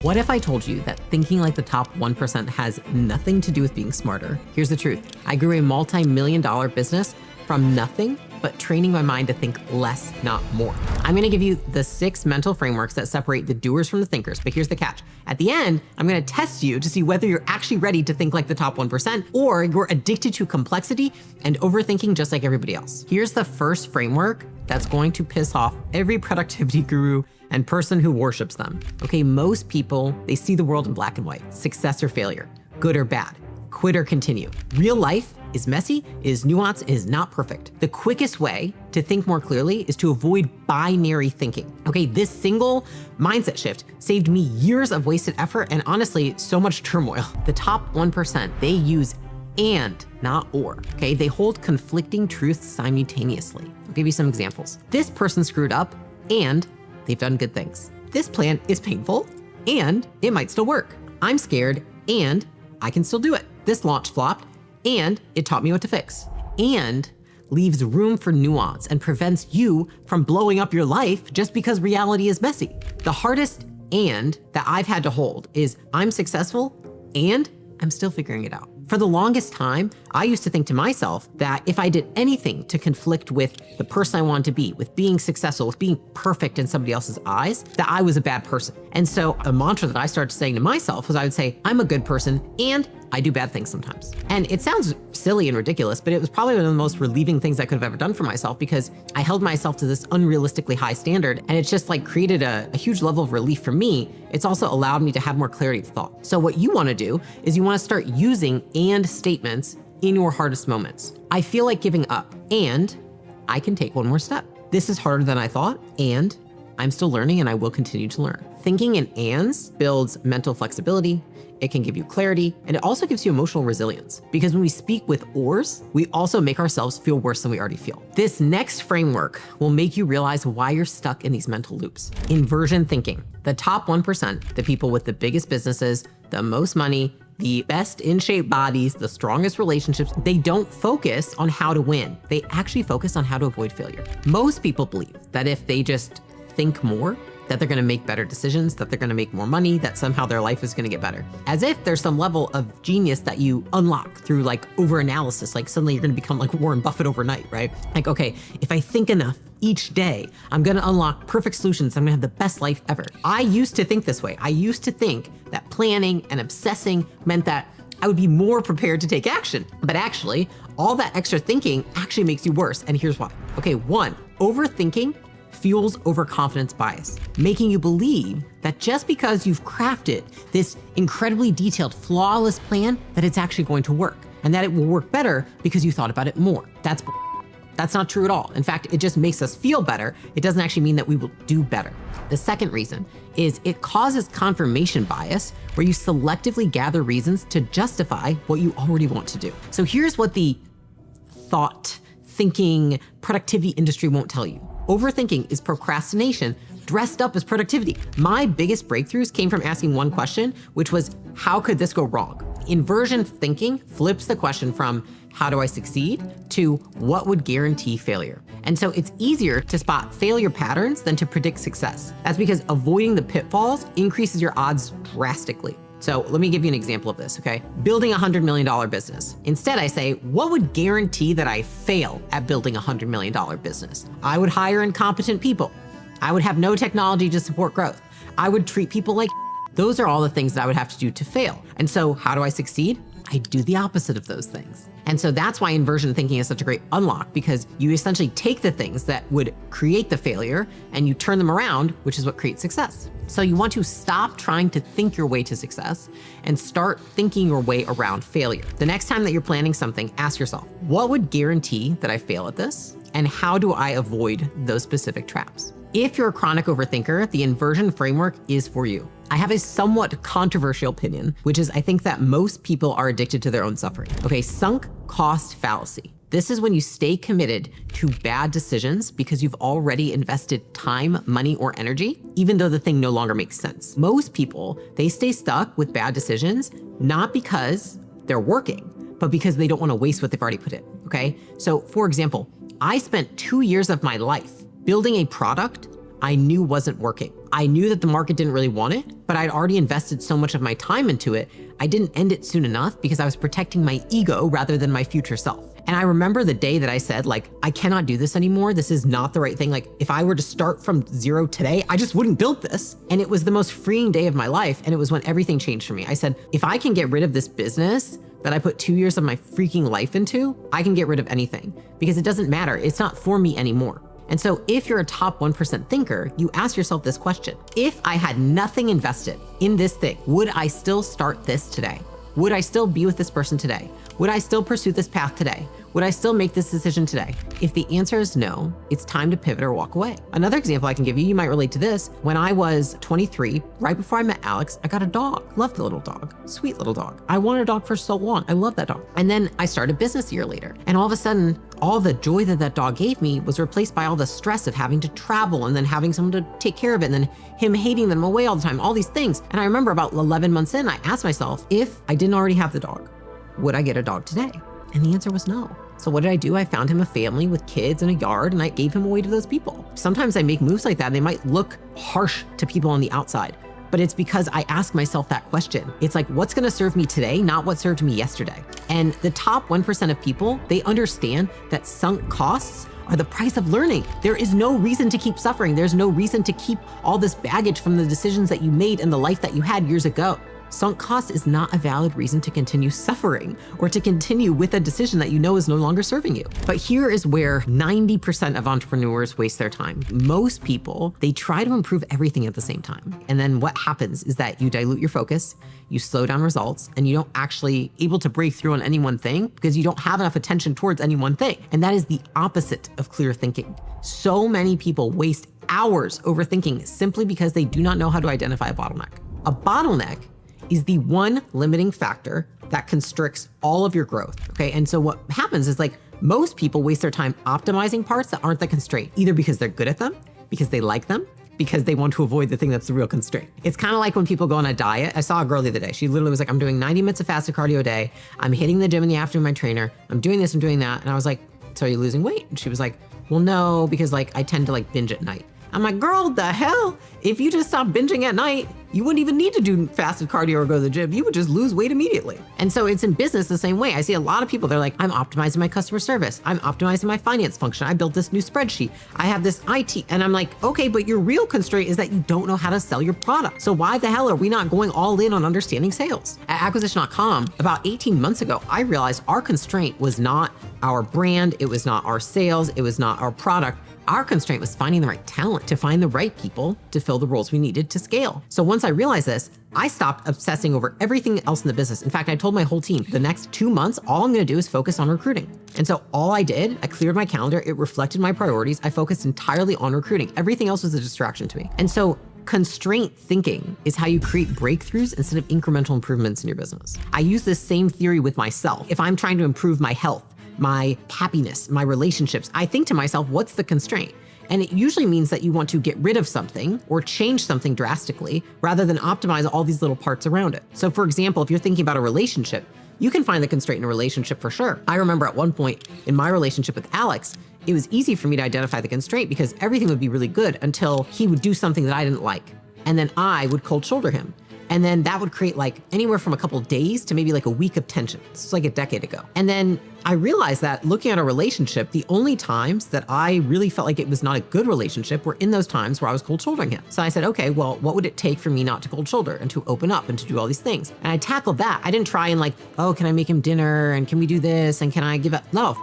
What if I told you that thinking like the top 1% has nothing to do with being smarter? Here's the truth. I grew a multi-million-dollar business from nothing but training my mind to think less, not more. I'm gonna give you the 6 mental frameworks that separate the doers from the thinkers, but here's the catch. At the end, I'm gonna test you to see whether you're actually ready to think like the top 1% or you're addicted to complexity and overthinking just like everybody else. Here's the first framework that's going to piss off every productivity guru and person who worships them. Okay, most people, they see the world in black and white, success or failure, good or bad, quit or continue. Real life is messy, is nuanced, is not perfect. The quickest way to think more clearly is to avoid binary thinking. Okay, this single mindset shift saved me years of wasted effort and honestly, so much turmoil. The top 1%, they use and, not or, okay? They hold conflicting truths simultaneously. I'll give you some examples. This person screwed up and they've done good things. This plan is painful and it might still work. I'm scared and I can still do it. This launch flopped and it taught me what to fix, and leaves room for nuance and prevents you from blowing up your life just because reality is messy. The hardest and that I've had to hold is I'm successful and I'm still figuring it out. For the longest time, I used to think to myself that if I did anything to conflict with the person I wanted to be, with being successful, with being perfect in somebody else's eyes, that I was a bad person. And so a mantra that I started saying to myself was I would say, I'm a good person and I do bad things sometimes. And it sounds silly and ridiculous, but it was probably one of the most relieving things I could have ever done for myself because I held myself to this unrealistically high standard, and it's just like created a huge level of relief for me. It's also allowed me to have more clarity of thought. So what you wanna do is you wanna start using and statements in your hardest moments. I feel like giving up and I can take one more step. This is harder than I thought and I'm still learning and I will continue to learn. Thinking in ands builds mental flexibility. It can give you clarity, and it also gives you emotional resilience. Because when we speak with ors, we also make ourselves feel worse than we already feel. This next framework will make you realize why you're stuck in these mental loops. Inversion thinking. The top 1%, the people with the biggest businesses, the most money, the best in shape bodies, the strongest relationships, they don't focus on how to win. They actually focus on how to avoid failure. Most people believe that if they just think more, that they're gonna make better decisions, that they're gonna make more money, that somehow their life is gonna get better. As if there's some level of genius that you unlock through like over-analysis, like suddenly you're gonna become like Warren Buffett overnight, right? Like, okay, if I think enough each day, I'm gonna unlock perfect solutions, I'm gonna have the best life ever. I used to think this way. I used to think that planning and obsessing meant that I would be more prepared to take action. But actually, all that extra thinking actually makes you worse, and here's why. Okay, 1, overthinking fuels overconfidence bias, making you believe that just because you've crafted this incredibly detailed, flawless plan, that it's actually going to work, and that it will work better because you thought about it more. That's not true at all. In fact, it just makes us feel better. It doesn't actually mean that we will do better. The second reason is it causes confirmation bias, where you selectively gather reasons to justify what you already want to do. So here's what the thought, thinking, productivity industry won't tell you. Overthinking is procrastination dressed up as productivity. My biggest breakthroughs came from asking one question, which was, how could this go wrong? Inversion thinking flips the question from, how do I succeed, to what would guarantee failure? And so it's easier to spot failure patterns than to predict success. That's because avoiding the pitfalls increases your odds drastically. So let me give you an example of this, okay? Building a $100 million business. Instead, I say, what would guarantee that I fail at building a $100 million business? I would hire incompetent people. I would have no technology to support growth. I would treat people like Those are all the things that I would have to do to fail. And so how do I succeed? I do the opposite of those things. And so that's why inversion thinking is such a great unlock, because you essentially take the things that would create the failure and you turn them around, which is what creates success. So you want to stop trying to think your way to success and start thinking your way around failure. The next time that you're planning something, ask yourself, what would guarantee that I fail at this? And how do I avoid those specific traps? If you're a chronic overthinker, the inversion framework is for you. I have a somewhat controversial opinion, which is I think that most people are addicted to their own suffering. Okay, sunk cost fallacy. This is when you stay committed to bad decisions because you've already invested time, money, or energy, even though the thing no longer makes sense. Most people, they stay stuck with bad decisions, not because they're working, but because they don't want to waste what they've already put in, okay? So for example, I spent 2 years of my life building a product I knew wasn't working. I knew that the market didn't really want it, but I'd already invested so much of my time into it, I didn't end it soon enough because I was protecting my ego rather than my future self. And I remember the day that I said, like, I cannot do this anymore. This is not the right thing. Like, if I were to start from zero today, I just wouldn't build this. And it was the most freeing day of my life. And it was when everything changed for me. I said, if I can get rid of this business that I put 2 years of my freaking life into, I can get rid of anything because it doesn't matter. It's not for me anymore. And so if you're a top 1% thinker, you ask yourself this question: if I had nothing invested in this thing, would I still start this today? Would I still be with this person today? Would I still pursue this path today? Would I still make this decision today? If the answer is no, it's time to pivot or walk away. Another example I can give you, you might relate to this. When I was 23, right before I met Alex, I got a dog. Loved the little dog, sweet little dog. I wanted a dog for so long. I love that dog. And then I started business a year later. And all of a sudden, all the joy that that dog gave me was replaced by all the stress of having to travel and then having someone to take care of it and then him hating them away all the time, all these things. And I remember about 11 months in, I asked myself, if I didn't already have the dog, would I get a dog today? And the answer was no. So what did I do? I found him a family with kids and a yard, and I gave him away to those people. Sometimes I make moves like that, and they might look harsh to people on the outside, but it's because I ask myself that question. It's like, what's gonna serve me today, not what served me yesterday. And the top 1% of people, they understand that sunk costs are the price of learning. There is no reason to keep suffering. There's no reason to keep all this baggage from the decisions that you made and the life that you had years ago. Sunk cost is not a valid reason to continue suffering or to continue with a decision that you know is no longer serving you. But here is where 90% of entrepreneurs waste their time. Most people, they try to improve everything at the same time. And then what happens is that you dilute your focus, you slow down results, and you don't actually able to break through on any one thing because you don't have enough attention towards any one thing. And that is the opposite of clear thinking. So many people waste hours overthinking simply because they do not know how to identify a bottleneck. A bottleneck is the one limiting factor that constricts all of your growth, okay? And so what happens is, like, most people waste their time optimizing parts that aren't the constraint, either because they're good at them, because they like them, because they want to avoid the thing that's the real constraint. It's kind of like when people go on a diet. I saw a girl the other day. She literally was like, I'm doing 90 minutes of fasted cardio a day. I'm hitting the gym in the afternoon with my trainer. I'm doing this, I'm doing that. And I was like, so are you losing weight? And she was like, well, no, because like I tend to like binge at night. I'm like, girl, what the hell? If you just stop binging at night, you wouldn't even need to do fasted cardio or go to the gym. You would just lose weight immediately. And so it's in business the same way. I see a lot of people, they're like, I'm optimizing my customer service. I'm optimizing my finance function. I built this new spreadsheet. I have this IT. And I'm like, okay, but your real constraint is that you don't know how to sell your product. So why the hell are we not going all in on understanding sales? At acquisition.com, about 18 months ago, I realized our constraint was not our brand. It was not our sales. It was not our product. Our constraint was finding the right talent to find the right people to fill the roles we needed to scale. So once I realized this, I stopped obsessing over everything else in the business. In fact, I told my whole team, the next 2 months, all I'm gonna do is focus on recruiting. And so all I did, I cleared my calendar, it reflected my priorities, I focused entirely on recruiting. Everything else was a distraction to me. And so constraint thinking is how you create breakthroughs instead of incremental improvements in your business. I use this same theory with myself. If I'm trying to improve my health, my happiness, my relationships, I think to myself, what's the constraint? And it usually means that you want to get rid of something or change something drastically rather than optimize all these little parts around it. So for example, if you're thinking about a relationship, you can find the constraint in a relationship for sure. I remember at one point in my relationship with Alex, it was easy for me to identify the constraint because everything would be really good until he would do something that I didn't like. And then I would cold shoulder him. And then that would create like anywhere from a couple of days to maybe like a week of tension. This is like a decade ago. And then I realized that looking at a relationship, the only times that I really felt like it was not a good relationship were in those times where I was cold shouldering him. So I said, okay, well, what would it take for me not to cold shoulder and to open up and to do all these things? And I tackled that. I didn't try and like, oh, can I make him dinner? And can we do this? And can I give up? No.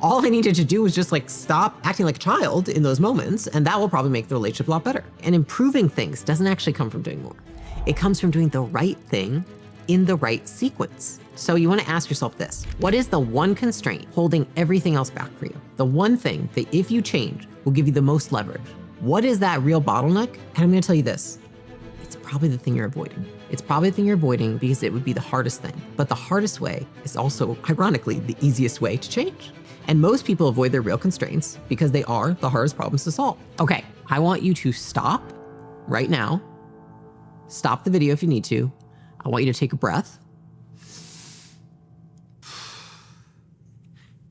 All I needed to do was just like stop acting like a child in those moments. And that will probably make the relationship a lot better. And improving things doesn't actually come from doing more. It comes from doing the right thing in the right sequence. So you want to ask yourself this: what is the one constraint holding everything else back for you? The one thing that if you change will give you the most leverage. What is that real bottleneck? And I'm going to tell you this: it's probably the thing you're avoiding. It's probably the thing you're avoiding because it would be the hardest thing. But the hardest way is also, ironically, the easiest way to change. And most people avoid their real constraints because they are the hardest problems to solve. Okay, I want you to stop right now. Stop the video if you need to. I want you to take a breath.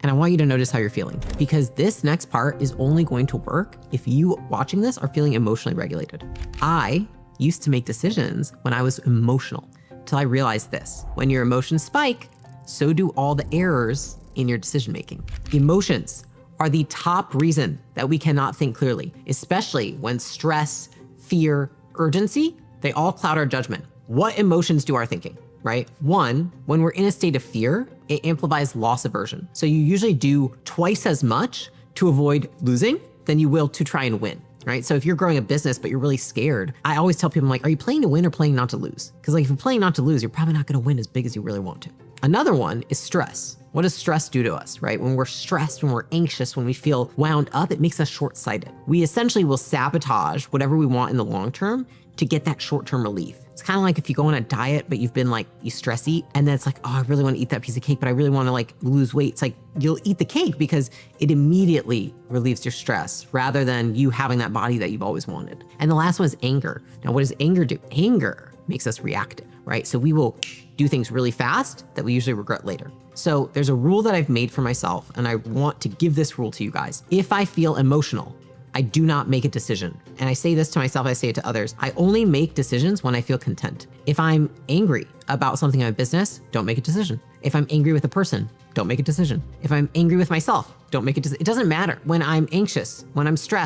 And And I want you to notice how you're feeling, because this next part is only going to work if you watching this are feeling emotionally regulated. I used to make decisions when I was emotional, till I realized this: when your emotions spike, so do all the errors in your decision making. Emotions are the top reason that we cannot think clearly, especially when stress, fear, urgency, they all cloud our judgment. What emotions do our thinking, right? One, when we're in a state of fear, it amplifies loss aversion. So you usually do twice as much to avoid losing than you will to try and win, right? So if you're growing a business, but you're really scared, I always tell people, I'm like, are you playing to win or playing not to lose? Because like if you're playing not to lose, you're probably not gonna win as big as you really want to. Another one is stress. What does stress do to us, right? When we're stressed, when we're anxious, when we feel wound up, it makes us short-sighted. We essentially will sabotage whatever we want in the long term to get that short-term relief. It's kind of like if you go on a diet, but you've been like, you stress eat, and then it's like, oh, I really want to eat that piece of cake, but I really want to like lose weight. It's like, you'll eat the cake because it immediately relieves your stress rather than you having that body that you've always wanted. And the last one is anger. Now, what does anger do? Anger makes us reactive, right? So we will do things really fast that we usually regret later. So there's a rule that I've made for myself, and I want to give this rule to you guys. If I feel emotional, I do not make a decision. And I say this to myself, I say it to others. I only make decisions when I feel content. If I'm angry about something in my business, don't make a decision. If I'm angry with a person, don't make a decision. If I'm angry with myself, don't make a decision. It doesn't matter. When I'm anxious, when I'm stressed,